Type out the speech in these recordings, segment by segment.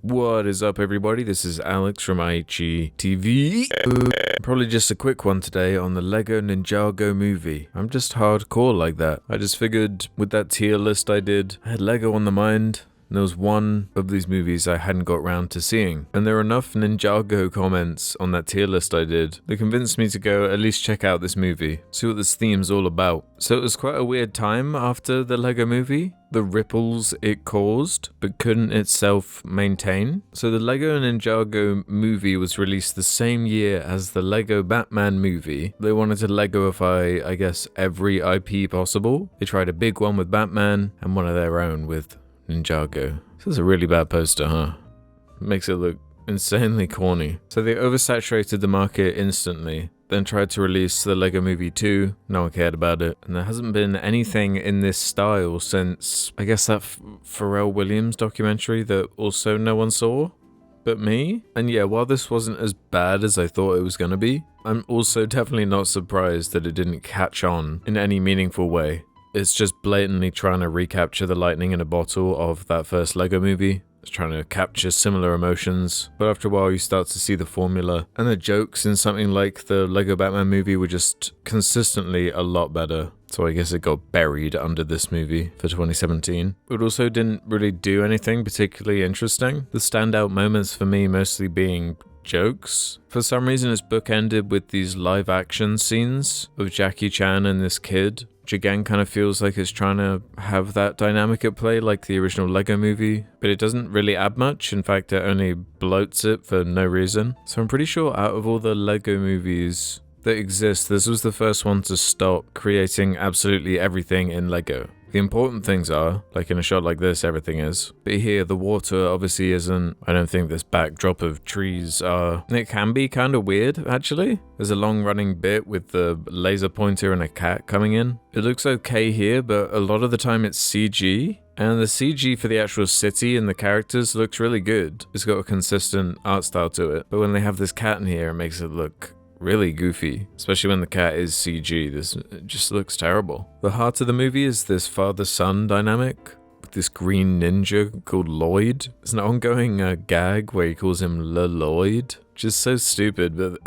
What is up, everybody? This is Alex from IHE TV. Probably just a quick one today on the Lego Ninjago movie. I'm just hardcore like that. I just figured with that tier list I did, I had Lego on the mind. And there was one of these movies I hadn't got round to seeing. And there were enough Ninjago comments on that tier list I did that convinced me to go at least check out this movie, see what this theme's all about. So it was quite a weird time after the Lego movie. The ripples it caused, but couldn't itself maintain. So the Lego Ninjago movie was released the same year as the Lego Batman movie. They wanted to Legoify, I guess, every IP possible. They tried a big one with Batman and one of their own with Ninjago. This is a really bad poster, huh? Makes it look insanely corny. So they oversaturated the market instantly, then tried to release the Lego Movie 2, no one cared about it, and there hasn't been anything in this style since, I guess, that Pharrell Williams documentary that also no one saw but me. And yeah, while this wasn't as bad as I thought it was gonna be, I'm also definitely not surprised that it didn't catch on in any meaningful way. It's just blatantly trying to recapture the lightning in a bottle of that first Lego movie. It's trying to capture similar emotions, but after a while you start to see the formula, and the jokes in something like the Lego Batman movie were just consistently a lot better. So I guess it got buried under this movie for 2017. It also didn't really do anything particularly interesting. The standout moments for me mostly being jokes. For some reason it's bookended with these live action scenes of Jackie Chan and this kid, which again kind of feels like it's trying to have that dynamic at play like the original Lego movie, but it doesn't really add much. In fact, it only bloats it for no reason. So I'm pretty sure out of all the Lego movies that exist, this was the first one to stop creating absolutely everything in Lego. The important things are, like in a shot like this, everything is. But here, the water obviously isn't. I don't think this backdrop of trees are. And it can be kind of weird, actually. There's a long running bit with the laser pointer and a cat coming in. It looks okay here, but a lot of the time it's CG. And the CG for the actual city and the characters looks really good. It's got a consistent art style to it. But when they have this cat in here, it makes it look really goofy, especially when the cat is CG. This just looks terrible. The heart of the movie is this father-son dynamic with this green ninja called Lloyd. It's an ongoing gag where he calls him Lloyd, which is so stupid, but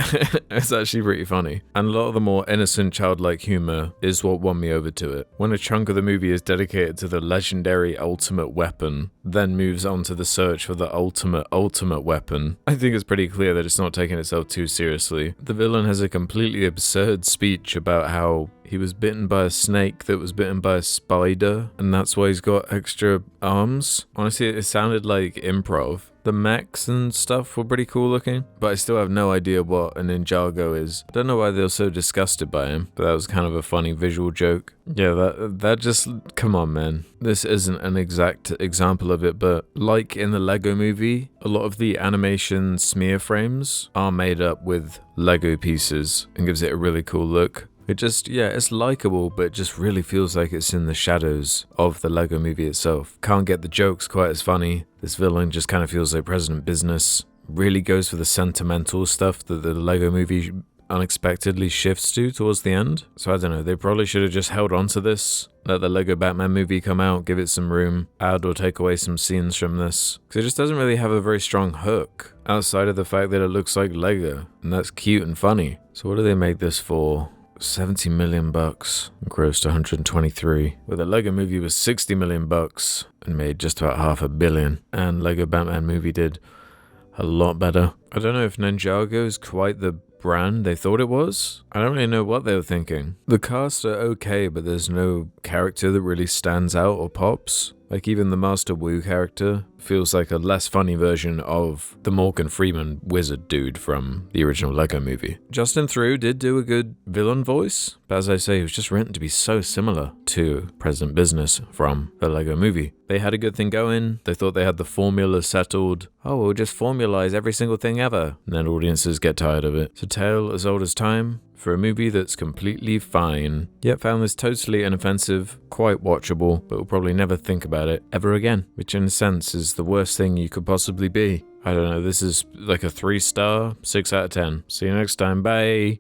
it's actually pretty funny. And a lot of the more innocent, childlike humor is what won me over to it. When a chunk of the movie is dedicated to the legendary ultimate weapon, then moves on to the search for the ultimate weapon, I think it's pretty clear that it's not taking itself too seriously. The villain has a completely absurd speech about how he was bitten by a snake that was bitten by a spider, and that's why he's got extra arms. Honestly, it sounded like improv. The mechs and stuff were pretty cool looking, but I still have no idea what a Ninjago is. I don't know why they were so disgusted by him, but that was kind of a funny visual joke. Yeah, that just, come on, man. This isn't an exact example of it, but like in the Lego movie, a lot of the animation smear frames are made up with Lego pieces and gives it a really cool look. It just, yeah, it's likable, but it just really feels like it's in the shadows of the Lego movie itself. Can't get the jokes quite as funny. This villain just kind of feels like President Business. Really goes for the sentimental stuff that the Lego movie unexpectedly shifts to towards the end. So I don't know, they probably should have just held on to this, let the Lego Batman movie come out, give it some room, add or take away some scenes from this. Because it just doesn't really have a very strong hook, outside of the fact that it looks like Lego, and that's cute and funny. So what do they make this for? 70 million bucks, grossed 123, where the Lego movie was 60 million bucks and made just about $500 million, and Lego Batman movie did a lot better. I don't know if Ninjago is quite the brand they thought it was. I don't really know what they were thinking. The cast are okay, but there's no character that really stands out or pops. Like even the Master Wu character feels like a less funny version of the Morgan Freeman wizard dude from the original Lego movie. Justin Theroux did do a good villain voice, but as I say, it was just written to be so similar to President Business from the Lego movie. They had a good thing going. They thought they had the formula settled. Oh, we'll just formalize every single thing ever. And then audiences get tired of it. It's a tale as old as time for a movie that's completely fine, yet found this totally inoffensive, quite watchable, but will probably never think about it ever again, which in a sense is the worst thing you could possibly be. I don't know, this is like a 3-star, 6 out of 10. See you next time, bye!